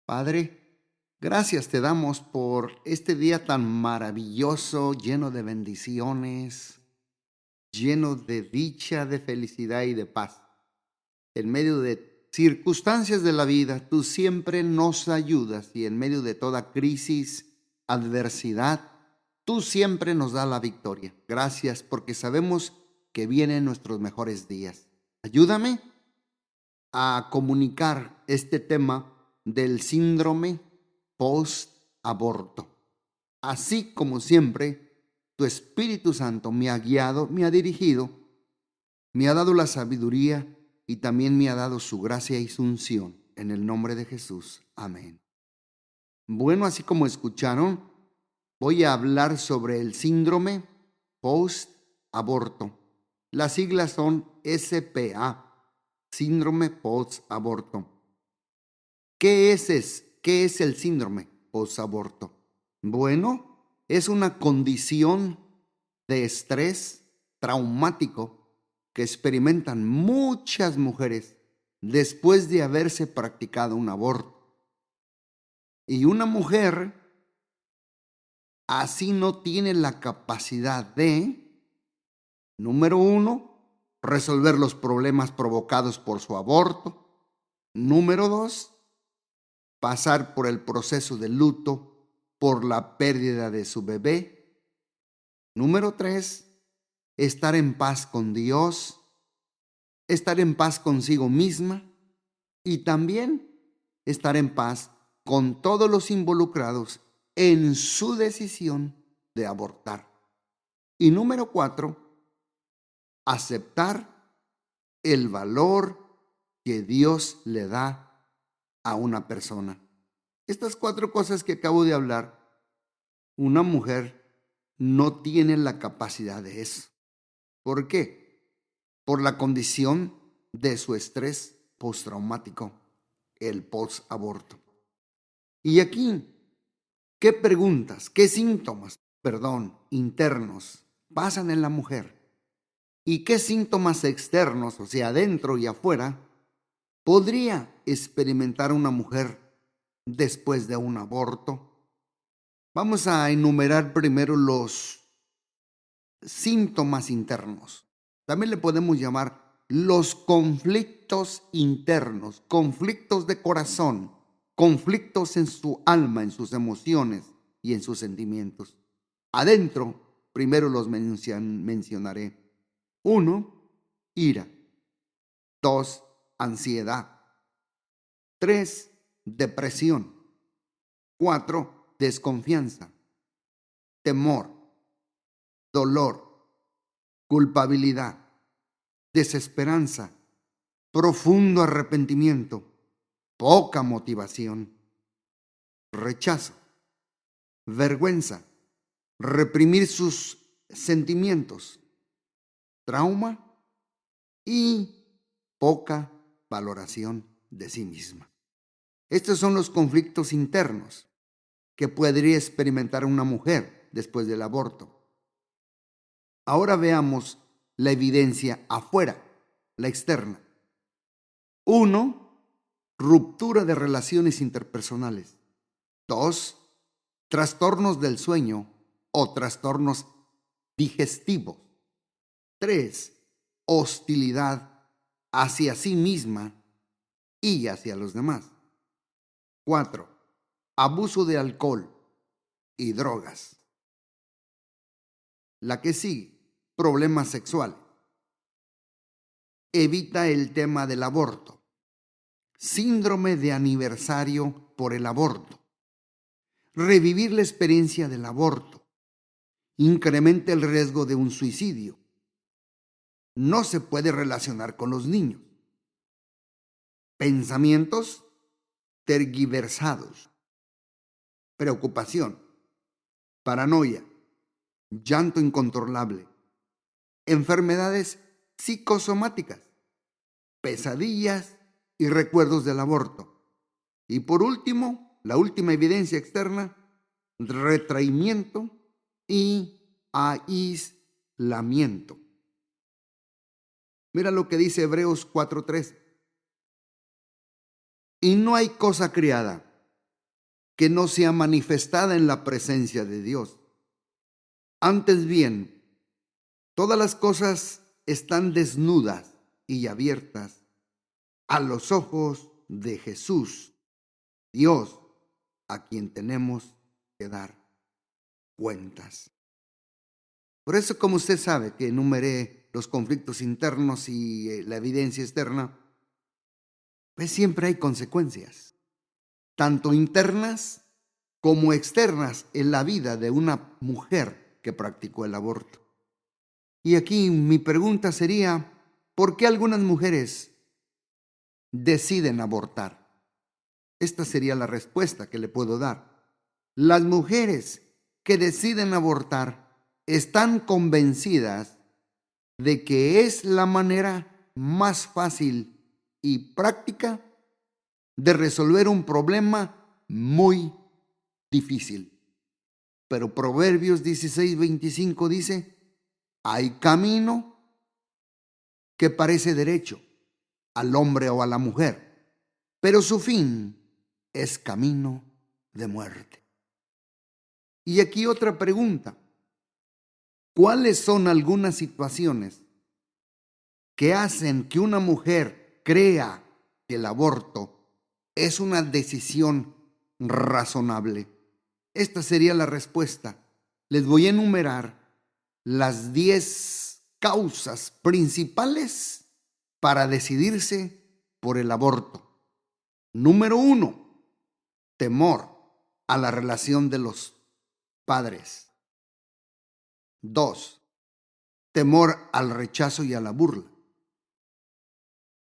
Padre, gracias te damos por este día tan maravilloso, lleno de bendiciones, lleno de dicha, de felicidad y de paz. En medio de circunstancias de la vida, tú siempre nos ayudas y en medio de toda crisis, adversidad, tú siempre nos das la victoria. Gracias porque sabemos que vienen nuestros mejores días. Ayúdame a comunicar este tema del síndrome post-aborto. Así como siempre, tu Espíritu Santo me ha guiado, me ha dirigido, me ha dado la sabiduría y también me ha dado su gracia y su unción. En el nombre de Jesús. Amén. Bueno, así como escucharon, voy a hablar sobre el síndrome post-aborto. Las siglas son SPA. Síndrome post-aborto. ¿Qué es el síndrome post-aborto? Bueno, es una condición de estrés traumático que experimentan muchas mujeres después de haberse practicado un aborto. Y una mujer así no tiene la capacidad de, número uno, resolver los problemas provocados por su aborto. Número dos, pasar por el proceso de luto por la pérdida de su bebé. Número tres, estar en paz con Dios, estar en paz consigo misma y también estar en paz con todos los involucrados en su decisión de abortar. Y número cuatro, aceptar el valor que Dios le da a una persona. Estas cuatro cosas que acabo de hablar, una mujer no tiene la capacidad de eso. ¿Por qué? Por la condición de su estrés postraumático, el post-aborto. Y aquí, ¿qué preguntas, qué síntomas, internos pasan en la mujer? ¿Y qué síntomas externos, o sea, adentro y afuera, podría experimentar una mujer después de un aborto? Vamos a enumerar primero los síntomas internos. También le podemos llamar los conflictos internos, conflictos de corazón, conflictos en su alma, en sus emociones y en sus sentimientos. Adentro, primero los mencionaré. 1, ira. 2, ansiedad. 3, depresión. 4, desconfianza. Temor, dolor, culpabilidad, desesperanza, profundo arrepentimiento, poca motivación, rechazo, vergüenza, reprimir sus sentimientos, trauma y poca valoración de sí misma. Estos son los conflictos internos que podría experimentar una mujer después del aborto. Ahora veamos la evidencia afuera, la externa. 1, ruptura de relaciones interpersonales. 2, trastornos del sueño o trastornos digestivos. 3, hostilidad hacia sí misma y hacia los demás. 4, abuso de alcohol y drogas. La que sigue, problemas sexuales. Evita el tema del aborto. Síndrome de aniversario por el aborto. Revivir la experiencia del aborto. Incrementa el riesgo de un suicidio. No se puede relacionar con los niños. Pensamientos tergiversados. Preocupación. Paranoia. Llanto incontrolable. Enfermedades psicosomáticas. Pesadillas y recuerdos del aborto. Y por último, la última evidencia externa, retraimiento y aislamiento. Mira lo que dice Hebreos 4:3. Y no hay cosa criada que no sea manifestada en la presencia de Dios. Antes bien, todas las cosas están desnudas y abiertas a los ojos de Jesús, Dios, a quien tenemos que dar cuentas. Por eso, como usted sabe que enumeré los conflictos internos y la evidencia externa, pues siempre hay consecuencias, tanto internas como externas en la vida de una mujer que practicó el aborto. Y aquí mi pregunta sería, ¿por qué algunas mujeres deciden abortar? Esta sería la respuesta que le puedo dar. Las mujeres que deciden abortar están convencidas de que es la manera más fácil y práctica de resolver un problema muy difícil. Pero Proverbios 16:25 dice, hay camino que parece derecho al hombre o a la mujer, pero su fin es camino de muerte. Y aquí otra pregunta. ¿Cuáles son algunas situaciones que hacen que una mujer crea que el aborto es una decisión razonable? Esta sería la respuesta. Les voy a enumerar las 10 causas principales para decidirse por el aborto. Número 1, temor a la relación de los padres. 2, temor al rechazo y a la burla.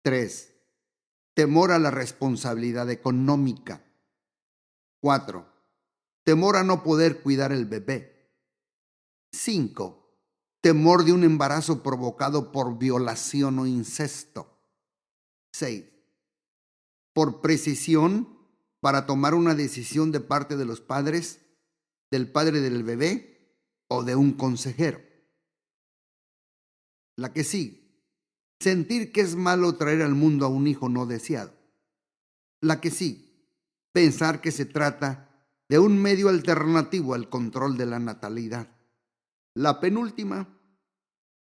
3, temor a la responsabilidad económica. 4, temor a no poder cuidar el bebé. 5, temor de un embarazo provocado por violación o incesto. 6, por precisión para tomar una decisión de parte de los padres, del padre del bebé o de un consejero. La que sí, sentir que es malo traer al mundo a un hijo no deseado. La que sí, pensar que se trata de un medio alternativo al control de la natalidad. La penúltima,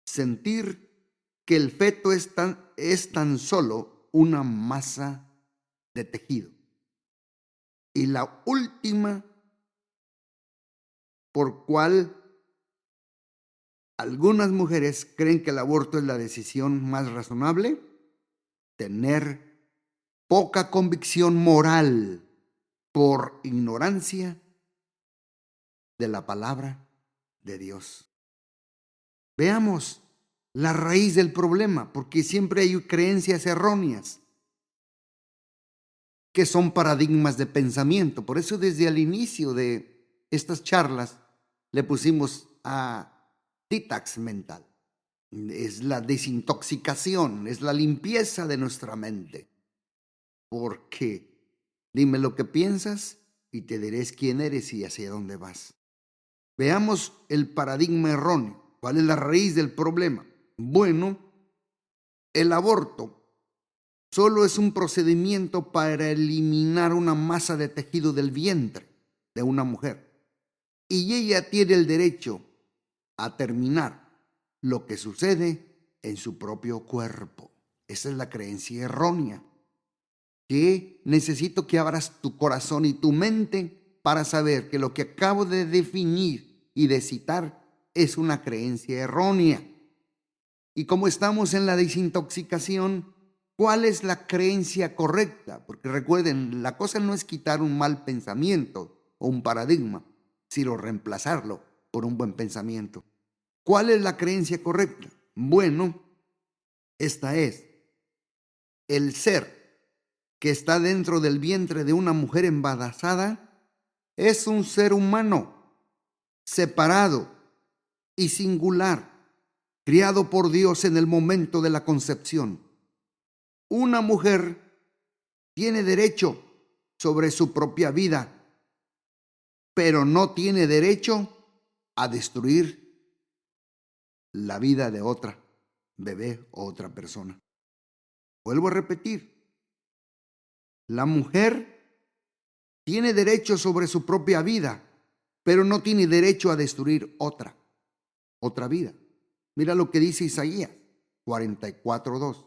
sentir que el feto es tan solo una masa de tejido. Y la última, por cual algunas mujeres creen que el aborto es la decisión más razonable, tener poca convicción moral por ignorancia de la palabra de Dios. Veamos la raíz del problema, porque siempre hay creencias erróneas que son paradigmas de pensamiento. Por eso desde el inicio de estas charlas le pusimos a detox mental. Es la desintoxicación, es la limpieza de nuestra mente. Porque dime lo que piensas y te diré quién eres y hacia dónde vas. Veamos el paradigma erróneo. ¿Cuál es la raíz del problema? Bueno, el aborto solo es un procedimiento para eliminar una masa de tejido del vientre de una mujer. Y ella tiene el derecho a terminar lo que sucede en su propio cuerpo. Esa es la creencia errónea. Que necesito que abras tu corazón y tu mente para saber que lo que acabo de definir y de citar es una creencia errónea. Y como estamos en la desintoxicación, ¿cuál es la creencia correcta? Porque recuerden, la cosa no es quitar un mal pensamiento o un paradigma, sino reemplazarlo por un buen pensamiento. ¿Cuál es la creencia correcta? Bueno, esta es: el ser que está dentro del vientre de una mujer embarazada es un ser humano, separado y singular, criado por Dios en el momento de la concepción. Una mujer tiene derecho sobre su propia vida, pero no tiene derecho a destruir la vida de otra bebé o otra persona. Vuelvo a repetir, la mujer tiene derecho sobre su propia vida, pero no tiene derecho a destruir otra vida. Mira lo que dice Isaías 44:2.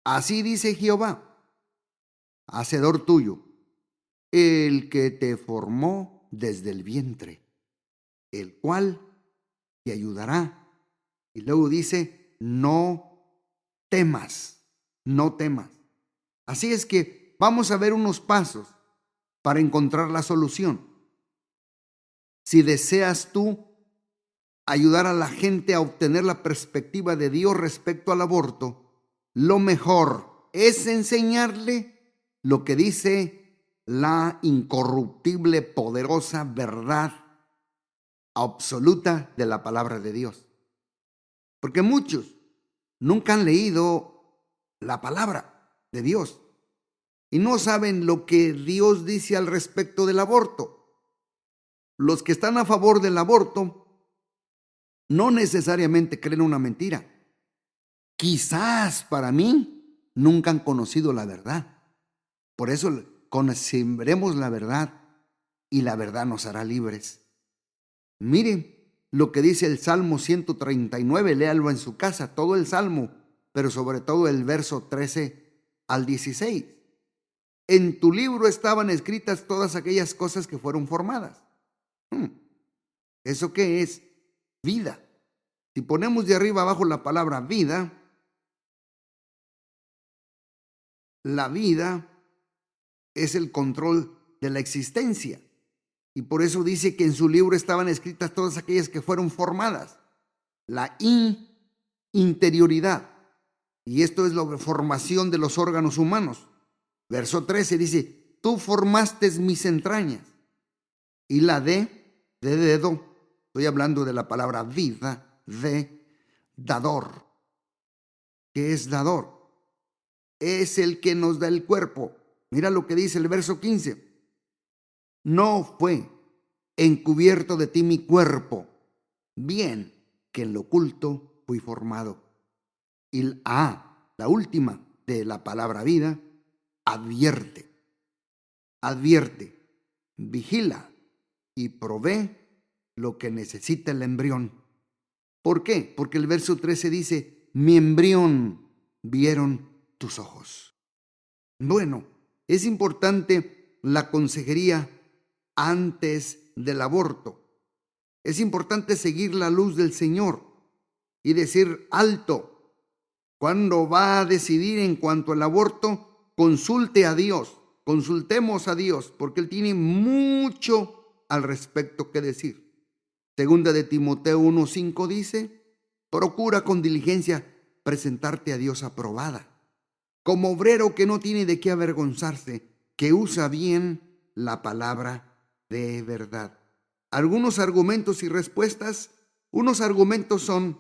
Así dice Jehová, hacedor tuyo, el que te formó desde el vientre, el cual te ayudará. Y luego dice, no temas, no temas. Así es que vamos a ver unos pasos para encontrar la solución. Si deseas tú ayudar a la gente a obtener la perspectiva de Dios respecto al aborto, lo mejor es enseñarle lo que dice la incorruptible, poderosa verdad absoluta de la palabra de Dios. Porque muchos nunca han leído la palabra de Dios y no saben lo que Dios dice al respecto del aborto. Los que están a favor del aborto no necesariamente creen una mentira. Quizás para mí nunca han conocido la verdad. Por eso conoceremos la verdad y la verdad nos hará libres. Miren lo que dice el Salmo 139, léalo en su casa, todo el Salmo, pero sobre todo el verso 13 al 16. En tu libro estaban escritas todas aquellas cosas que fueron formadas. ¿Eso qué es? Vida. Si ponemos de arriba abajo la palabra vida, la vida es el control de la existencia. Y por eso dice que en su libro estaban escritas todas aquellas que fueron formadas. La interioridad. Y esto es la formación de los órganos humanos. Verso 13 dice, tú formaste mis entrañas. Y la de dedo, estoy hablando de la palabra vida, de dador. ¿Qué es dador? Es el que nos da el cuerpo. Mira lo que dice el verso 15. No fue encubierto de ti mi cuerpo, bien que en lo oculto fui formado. Y la última de la palabra vida, advierte, vigila y provee lo que necesita el embrión. ¿Por qué? Porque el verso 13 dice, mi embrión vieron tus ojos. Bueno, es importante la consejería antes del aborto. Es importante seguir la luz del Señor y decir alto. Cuando va a decidir en cuanto al aborto, consulte a Dios, consultemos a Dios, porque Él tiene mucho al respecto que decir. Segunda de Timoteo 1:5 dice, procura con diligencia presentarte a Dios aprobada, como obrero que no tiene de qué avergonzarse, que usa bien la palabra de verdad. Algunos argumentos y respuestas. Unos argumentos son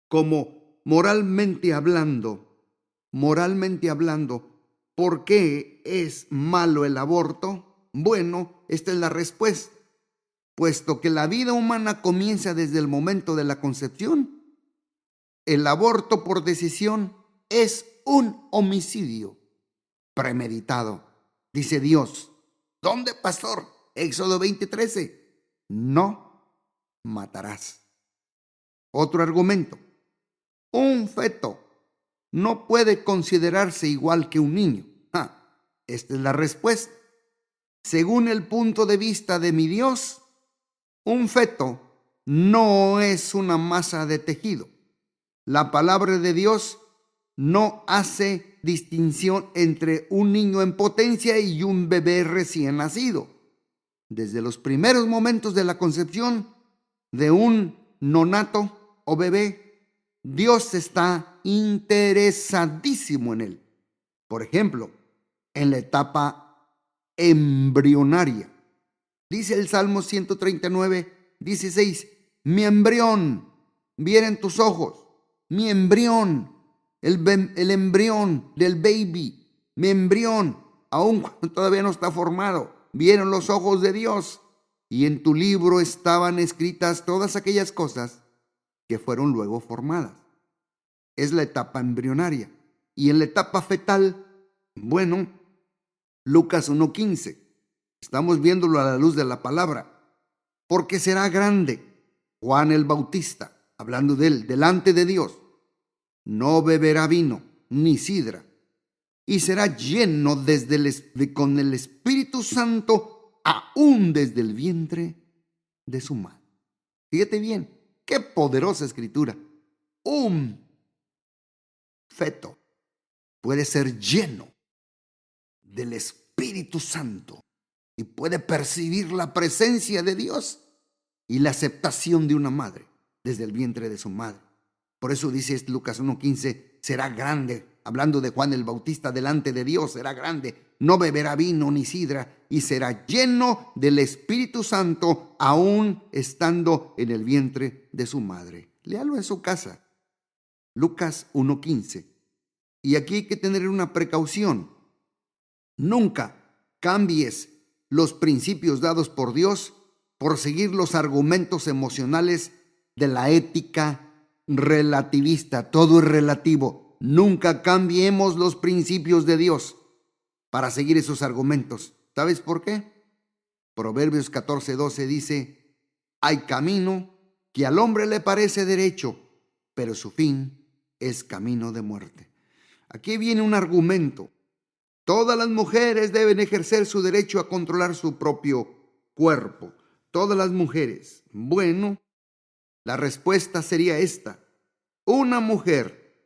como moralmente hablando, ¿por qué es malo el aborto? Bueno, esta es la respuesta. Puesto que la vida humana comienza desde el momento de la concepción, el aborto por decisión es un homicidio premeditado. Dice Dios. ¿Dónde, pastor? Éxodo 20:13. No matarás. Otro argumento. Un feto no puede considerarse igual que un niño. Esta es la respuesta. Según el punto de vista de mi Dios, un feto no es una masa de tejido. La palabra de Dios no hace distinción entre un niño en potencia y un bebé recién nacido. Desde los primeros momentos de la concepción de un nonato o bebé, Dios está interesadísimo en él. Por ejemplo, en la etapa embrionaria. Dice el Salmo 139:16, mi embrión vienen tus ojos, mi embrión, el embrión del baby, mi embrión, aun cuando todavía no está formado, vieron los ojos de Dios. Y en tu libro estaban escritas todas aquellas cosas que fueron luego formadas. Es la etapa embrionaria. Y en la etapa fetal, bueno, Lucas 1:15. Estamos viéndolo a la luz de la palabra. Porque será grande. Juan el Bautista, hablando de él, delante de Dios, no beberá vino ni sidra, y será lleno con el Espíritu Santo aún desde el vientre de su madre. Fíjate bien, qué poderosa escritura. Un feto puede ser lleno del Espíritu Santo y puede percibir la presencia de Dios y la aceptación de una madre desde el vientre de su madre. Por eso dice Lucas 1:15, será grande, hablando de Juan el Bautista delante de Dios, será grande, no beberá vino ni sidra y será lleno del Espíritu Santo aún estando en el vientre de su madre. Léalo en su casa, Lucas 1:15. Y aquí hay que tener una precaución. Nunca cambies los principios dados por Dios por seguir los argumentos emocionales de la ética relativista. Todo es relativo. Nunca cambiemos los principios de Dios para seguir esos argumentos. ¿Sabes por qué? Proverbios 14:12 dice, hay camino que al hombre le parece derecho, pero su fin es camino de muerte. Aquí viene un argumento. Todas las mujeres deben ejercer su derecho a controlar su propio cuerpo. Todas las mujeres. Bueno, la respuesta sería esta. Una mujer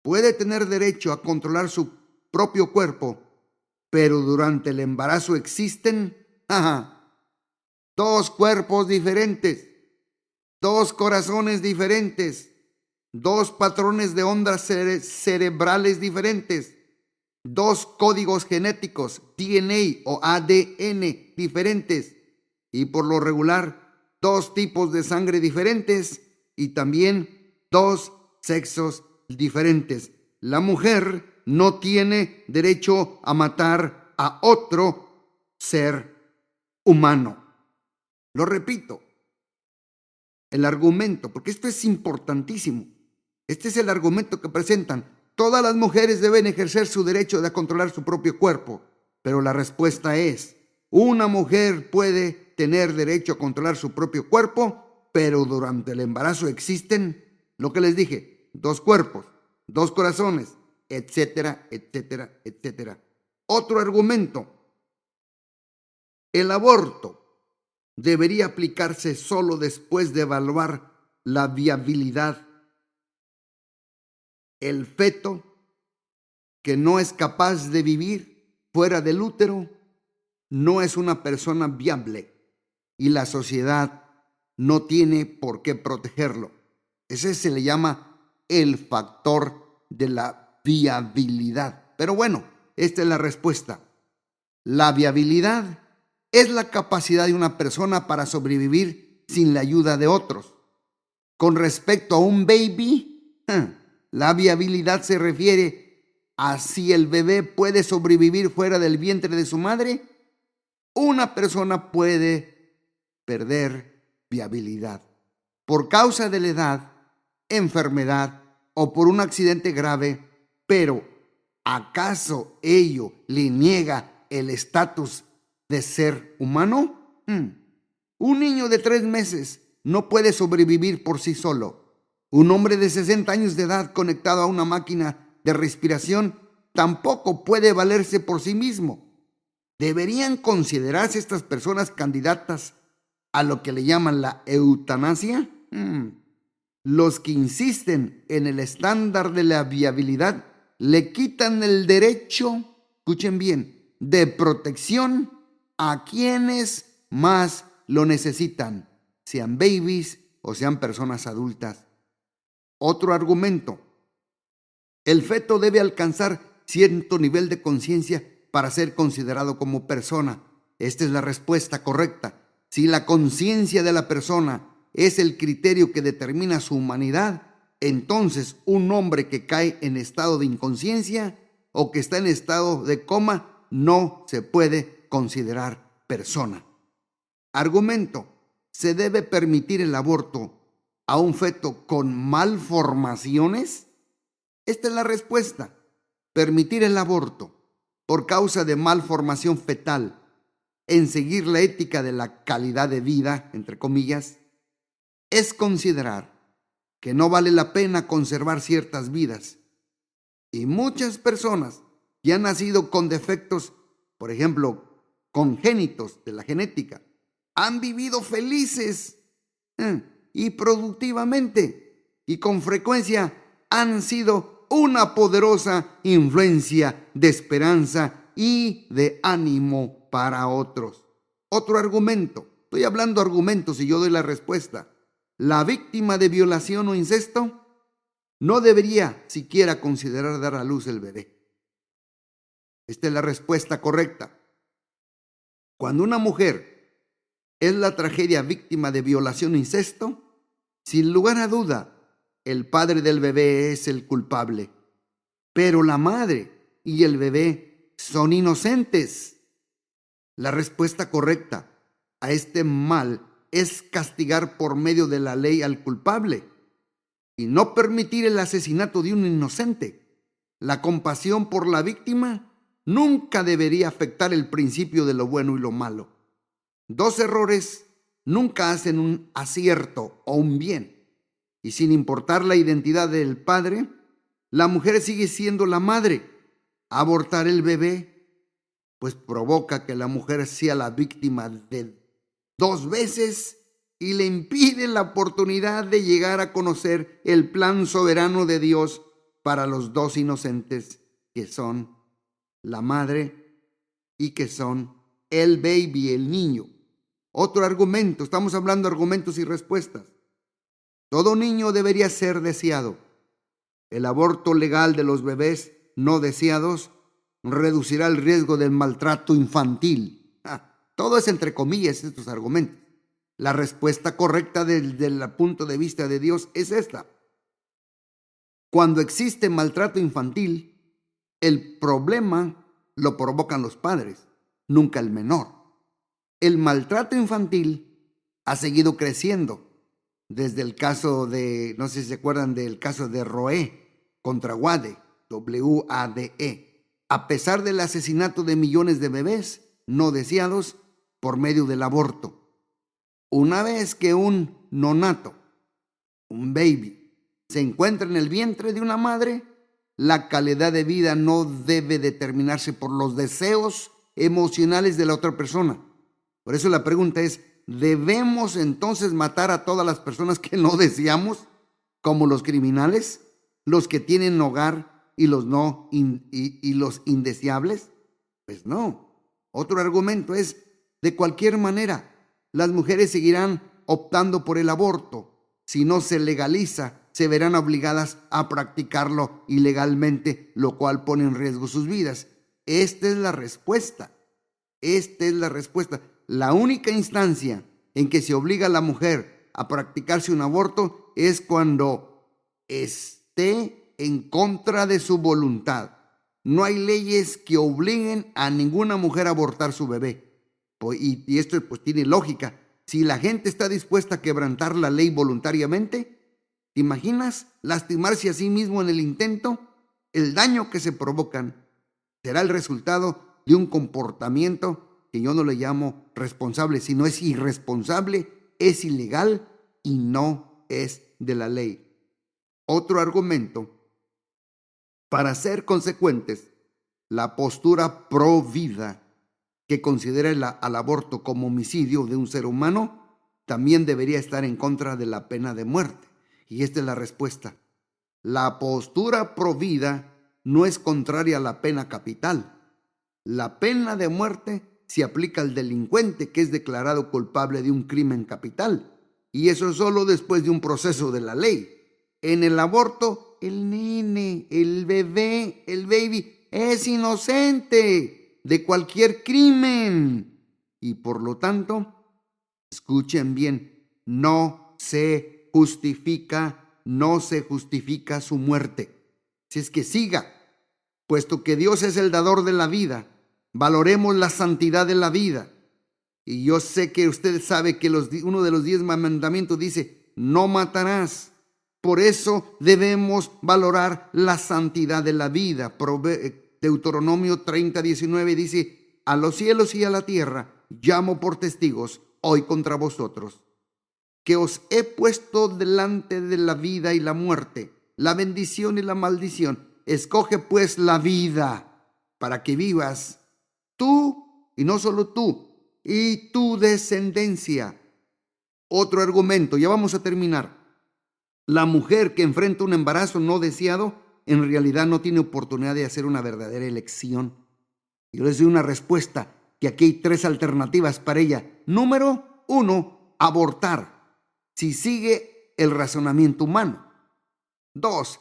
puede tener derecho a controlar su propio cuerpo, pero durante el embarazo existen dos cuerpos diferentes, dos corazones diferentes, dos patrones de ondas cerebrales diferentes, dos códigos genéticos, DNA o ADN diferentes, y por lo regular, dos tipos de sangre diferentes y también dos sexos diferentes. La mujer no tiene derecho a matar a otro ser humano. Lo repito, el argumento, porque esto es importantísimo. Este es el argumento que presentan. Todas las mujeres deben ejercer su derecho de controlar su propio cuerpo, pero la respuesta es, una mujer puede tener derecho a controlar su propio cuerpo, pero durante el embarazo existen, lo que les dije, dos cuerpos, dos corazones, etcétera, etcétera, etcétera. Otro argumento, el aborto debería aplicarse solo después de evaluar la viabilidad. El feto que no es capaz de vivir fuera del útero no es una persona viable y la sociedad no tiene por qué protegerlo. Ese se le llama el factor de la viabilidad. Pero bueno, esta es la respuesta. La viabilidad es la capacidad de una persona para sobrevivir sin la ayuda de otros. Con respecto a un baby, la viabilidad se refiere a si el bebé puede sobrevivir fuera del vientre de su madre. Una persona puede perder viabilidad por causa de la edad, enfermedad o por un accidente grave, pero ¿acaso ello le niega el estatus de ser humano? Un niño de 3 meses no puede sobrevivir por sí solo. Un hombre de 60 años de edad conectado a una máquina de respiración tampoco puede valerse por sí mismo. ¿Deberían considerarse estas personas candidatas a lo que le llaman la eutanasia? Los que insisten en el estándar de la viabilidad le quitan el derecho, escuchen bien, de protección a quienes más lo necesitan, sean babies o sean personas adultas. Otro argumento, el feto debe alcanzar cierto nivel de conciencia para ser considerado como persona. Esta es la respuesta correcta. Si la conciencia de la persona es el criterio que determina su humanidad, entonces un hombre que cae en estado de inconsciencia o que está en estado de coma no se puede considerar persona. Argumento, ¿se debe permitir el aborto a un feto con malformaciones? Esta es la respuesta. Permitir el aborto por causa de malformación fetal en seguir la ética de la calidad de vida, entre comillas, es considerar que no vale la pena conservar ciertas vidas. Y muchas personas que han nacido con defectos, por ejemplo, congénitos de la genética, han vivido felices y productivamente, y con frecuencia han sido una poderosa influencia de esperanza y de ánimo para otros. Otro argumento, estoy hablando argumentos y yo doy la respuesta. La víctima de violación o incesto no debería siquiera considerar dar a luz el bebé. Esta es la respuesta correcta. Cuando una mujer es la tragedia víctima de violación o incesto, sin lugar a duda, el padre del bebé es el culpable. Pero la madre y el bebé son inocentes. La respuesta correcta a este mal es castigar por medio de la ley al culpable y no permitir el asesinato de un inocente. La compasión por la víctima nunca debería afectar el principio de lo bueno y lo malo. Dos errores nunca hacen un acierto o un bien. Y sin importar la identidad del padre, la mujer sigue siendo la madre. Abortar el bebé, pues provoca que la mujer sea la víctima de 2 veces y le impide la oportunidad de llegar a conocer el plan soberano de Dios para los 2 inocentes, que son la madre y que son el baby, el niño. Otro argumento, estamos hablando de argumentos y respuestas. Todo niño debería ser deseado. El aborto legal de los bebés no deseados reducirá el riesgo del maltrato infantil. Todo es entre comillas estos argumentos. La respuesta correcta desde el punto de vista de Dios es esta. Cuando existe maltrato infantil, el problema lo provocan los padres, nunca el menor. El maltrato infantil ha seguido creciendo desde el caso de, no sé si se acuerdan del caso de Roe contra Wade, W-A-D-E, a pesar del asesinato de millones de bebés no deseados por medio del aborto. Una vez que un nonato, un baby, se encuentra en el vientre de una madre, la calidad de vida no debe determinarse por los deseos emocionales de la otra persona. Por eso la pregunta es, ¿debemos entonces matar a todas las personas que no deseamos, como los criminales, los que tienen hogar y los los indeseables? Pues no. Otro argumento es, de cualquier manera, las mujeres seguirán optando por el aborto. Si no se legaliza, se verán obligadas a practicarlo ilegalmente, lo cual pone en riesgo sus vidas. Esta es la respuesta. Esta es la respuesta. La única instancia en que se obliga a la mujer a practicarse un aborto es cuando esté en contra de su voluntad. No hay leyes que obliguen a ninguna mujer a abortar su bebé. Y esto pues tiene lógica. Si la gente está dispuesta a quebrantar la ley voluntariamente, ¿te imaginas lastimarse a sí mismo en el intento? El daño que se provocan será el resultado de un comportamiento que yo no le llamo responsable, sino es irresponsable, es ilegal y no es de la ley. Otro argumento, para ser consecuentes, la postura pro vida, que considera al aborto como homicidio de un ser humano, también debería estar en contra de la pena de muerte. Y esta es la respuesta. La postura pro vida no es contraria a la pena capital. La pena de muerte se aplica al delincuente que es declarado culpable de un crimen capital, y eso solo después de un proceso de la ley. En el aborto, el nene, el bebé, el baby es inocente de cualquier crimen y por lo tanto, escuchen bien, no se justifica su muerte. Si es que siga, puesto que Dios es el dador de la vida, valoremos la santidad de la vida. Y yo sé que usted sabe que uno de los 10 mandamientos dice, no matarás. Por eso debemos valorar la santidad de la vida. Deuteronomio 30:19 dice, a los cielos y a la tierra llamo por testigos hoy contra vosotros, que os he puesto delante de la vida y la muerte, la bendición y la maldición. Escoge pues la vida para que vivas tú, y no solo tú, y tu descendencia. Otro argumento, ya vamos a terminar. La mujer que enfrenta un embarazo no deseado, en realidad no tiene oportunidad de hacer una verdadera elección. Yo les doy una respuesta, que aquí hay 3 alternativas para ella. Número 1, abortar, si sigue el razonamiento humano. 2,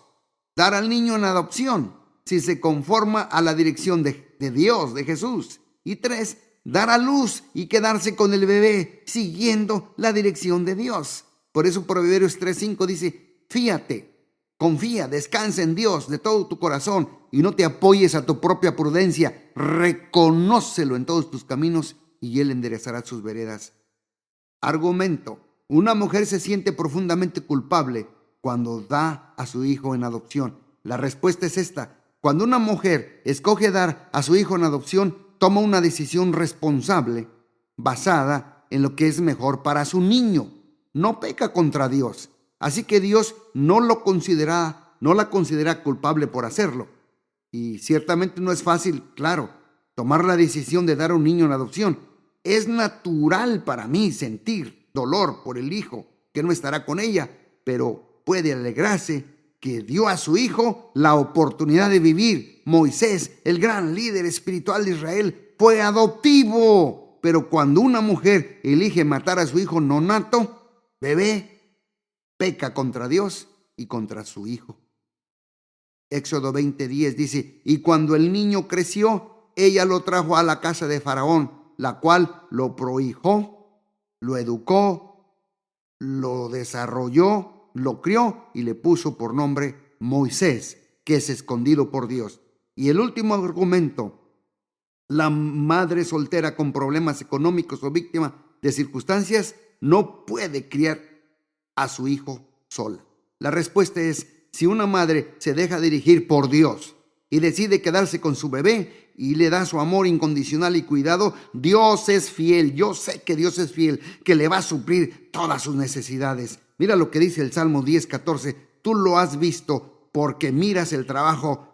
dar al niño en adopción, si se conforma a la dirección de Dios, de Jesús. Y 3, dar a luz y quedarse con el bebé, siguiendo la dirección de Dios. Por eso Proverbios 3:5 dice, fíate, confía, descansa en Dios de todo tu corazón y no te apoyes a tu propia prudencia. Reconócelo en todos tus caminos y Él enderezará sus veredas. Argumento. Una mujer se siente profundamente culpable cuando da a su hijo en adopción. La respuesta es esta. Cuando una mujer escoge dar a su hijo en adopción, toma una decisión responsable basada en lo que es mejor para su niño. No peca contra Dios. Así que Dios no la considera culpable por hacerlo. Y ciertamente no es fácil, claro, tomar la decisión de dar a un niño en adopción. Es natural para mí sentir dolor por el hijo que no estará con ella, pero puede alegrarse que dio a su hijo la oportunidad de vivir. Moisés, el gran líder espiritual de Israel, fue adoptivo. Pero cuando una mujer elige matar a su hijo no nato, bebé, peca contra Dios y contra su hijo. Éxodo 20:10 dice, y cuando el niño creció, ella lo trajo a la casa de Faraón, la cual lo prohijó, lo educó, lo desarrolló, lo crió y le puso por nombre Moisés, que es escondido por Dios. Y el último argumento, la madre soltera con problemas económicos o víctima de circunstancias no puede criar a su hijo sola. La respuesta es, si una madre se deja dirigir por Dios y decide quedarse con su bebé y le da su amor incondicional y cuidado, Dios es fiel. Yo sé que Dios es fiel, que le va a suplir todas sus necesidades. Mira lo que dice el Salmo 10:14. Tú lo has visto porque miras el trabajo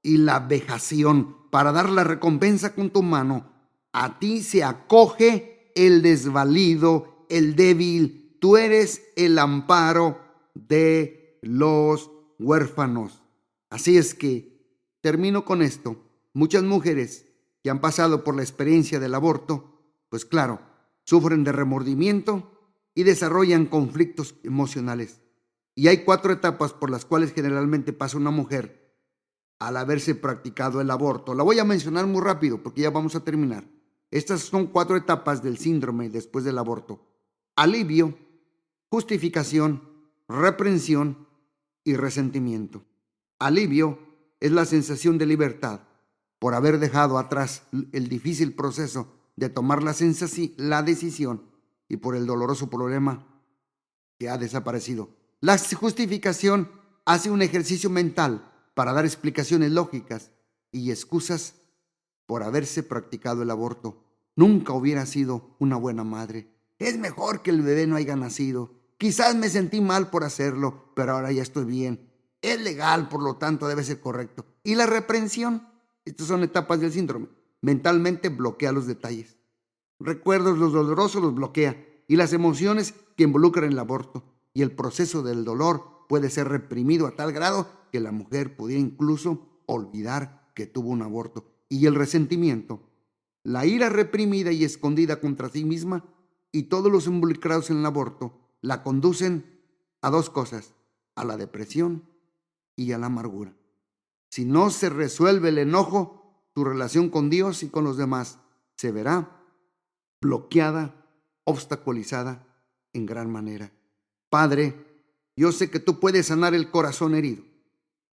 y la vejación para dar la recompensa con tu mano. A ti se acoge el desvalido, el débil. Tú eres el amparo de los huérfanos. Así es que termino con esto. Muchas mujeres que han pasado por la experiencia del aborto, pues claro, sufren de remordimiento y desarrollan conflictos emocionales. Y hay 4 etapas por las cuales generalmente pasa una mujer al haberse practicado el aborto. La voy a mencionar muy rápido porque ya vamos a terminar. Estas son 4 etapas del síndrome después del aborto: alivio, justificación, reprensión y resentimiento. Alivio es la sensación de libertad por haber dejado atrás el difícil proceso de tomar la decisión y por el doloroso problema que ha desaparecido. La justificación hace un ejercicio mental para dar explicaciones lógicas y excusas por haberse practicado el aborto. Nunca hubiera sido una buena madre. Es mejor que el bebé no haya nacido. Quizás me sentí mal por hacerlo, pero ahora ya estoy bien. Es legal, por lo tanto debe ser correcto. Y la reprensión, estas son etapas del síndrome. Mentalmente bloquea los detalles. Recuerdos los dolorosos los bloquea y las emociones que involucran el aborto. Y el proceso del dolor puede ser reprimido a tal grado que la mujer pudiera incluso olvidar que tuvo un aborto. Y el resentimiento, la ira reprimida y escondida contra sí misma y todos los involucrados en el aborto, la conducen a 2 cosas: a la depresión y a la amargura. Si no se resuelve el enojo, tu relación con Dios y con los demás se verá bloqueada, obstaculizada en gran manera. Padre, yo sé que tú puedes sanar el corazón herido.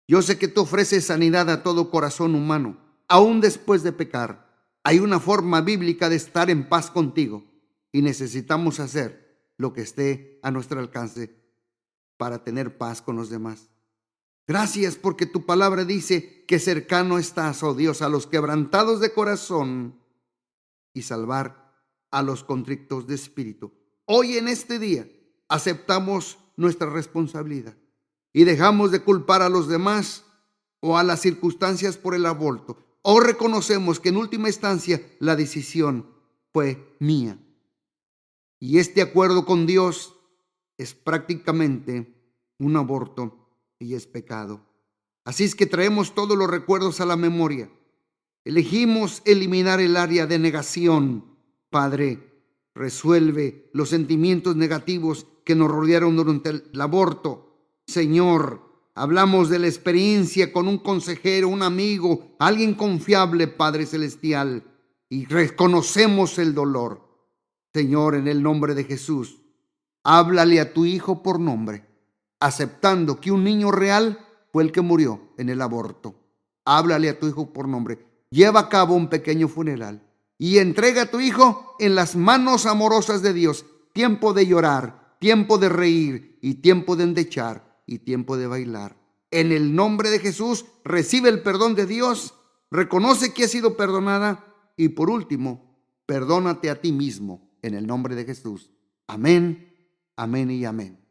Yo sé que tú ofreces sanidad a todo corazón humano, aún después de pecar. Hay una forma bíblica de estar en paz contigo y necesitamos hacer lo que esté a nuestro alcance para tener paz con los demás. Gracias porque tu palabra dice que cercano estás, oh Dios, a los quebrantados de corazón y salvar a los contritos de espíritu. Hoy en este día aceptamos nuestra responsabilidad y dejamos de culpar a los demás o a las circunstancias por el aborto. O reconocemos que en última instancia la decisión fue mía. Y este acuerdo con Dios es prácticamente un aborto y es pecado. Así es que traemos todos los recuerdos a la memoria. Elegimos eliminar el área de negación. Padre, resuelve los sentimientos negativos que nos rodearon durante el aborto. Señor, hablamos de la experiencia con un consejero, un amigo, alguien confiable, Padre Celestial, y reconocemos el dolor. Señor, en el nombre de Jesús, háblale a tu hijo por nombre, aceptando que un niño real fue el que murió en el aborto. Háblale a tu hijo por nombre. Lleva a cabo un pequeño funeral y entrega a tu hijo en las manos amorosas de Dios. Tiempo de llorar, tiempo de reír y tiempo de endechar y tiempo de bailar. En el nombre de Jesús, recibe el perdón de Dios, reconoce que has sido perdonada y por último, perdónate a ti mismo en el nombre de Jesús. Amén, amén y amén.